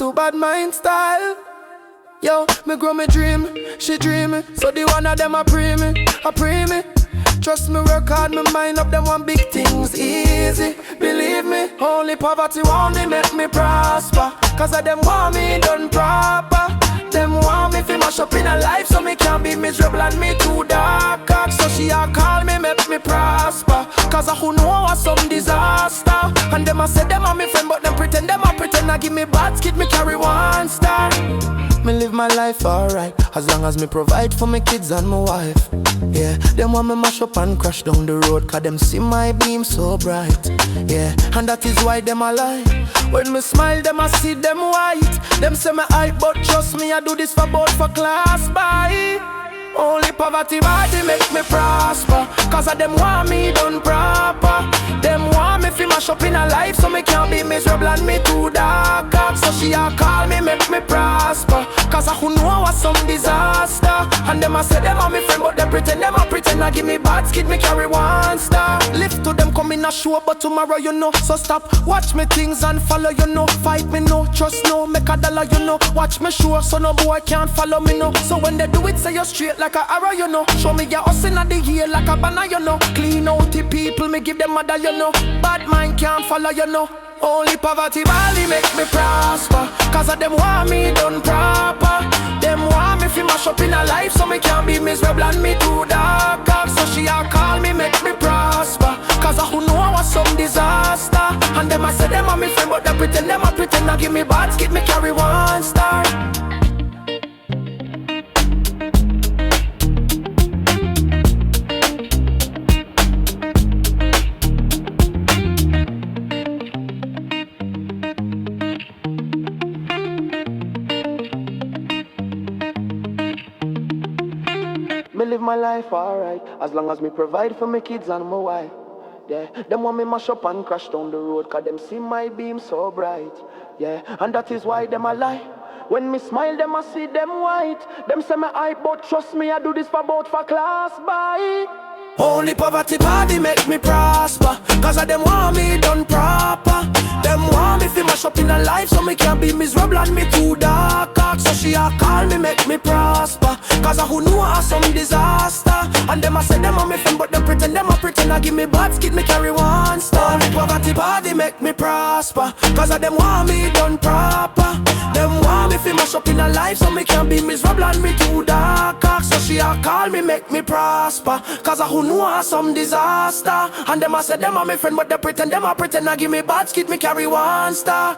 do bad mind style. Yo, me grow me dream, she dream me. So the one of them a pray me, a pray me. Trust me, work hard, me mind up them one big things easy. Believe me, only poverty want me make me prosper. Cause of them want me done proper. Them want me fi mash up in a life so me can't be miserable and me too dark. So she a call me make me prosper. Cause I who know was some disaster. And them a say them a me friend but them pretend I give me bad skid me carry one star. Me live my life alright, as long as me provide for my kids and my wife. Yeah, them want me mash up and crash down the road, cause them see my beam so bright. Yeah, and that is why them a lie. When me smile, them a see them white. Them say me hype, but trust me, I do this for both for class buy. Only poverty body make me prosper. Cause of them want me done proper. Them want me fi mash up in a life so me can't be miserable and me too dark. So she a call me make me prosper. Cause I who know was some disaster. And them a say them a me friend but them pretend I give me bad skid me carry one star. Lift to them come in a show but tomorrow you know. So stop, watch me things and follow you know. Fight me no, trust no, make a dollar you know. Watch me sure so no boy can't follow me no. So when they do it say you straight like a arrow you know. Show me your hustle at the heel like a banner you know. Clean out the people me give them medal you know. Bad mind can't follow you know. Only poverty bally make me prosper. Cause of them want me done proper. Them want me fi mash up in a life so me can't be miserable and me too dark. So she a call me make me prosper. Cause I who know I was some disaster. And them I say them a me friend but they pretend I give me bad skid me carry one star. Me live my life alright, as long as me provide for my kids and my wife. Yeah, them want me mash up and crash down the road, cause them see my beam so bright. Yeah, and that is why them a lie. When me smile, them I see them white. Them say me hype, but trust me, I do this for both for class buy. Only poverty body make me prosper. Cause of them want me done proper. Them want me fi mash up in a life so me can't be miserable and me too dark. So she a call me make me prosper. Cause I who know I some disaster. And them I say them a me friend but them pretend I give me bad skid me carry one star. Only poverty body make me prosper. Cause of them want me done proper. Them want me fi mash up in a life so me can't be miserable and me too dark. So she a call me make me prosper. Cause I who know I some disaster. And them I say them a me friend but they pretend I give me bad skid me carry one star.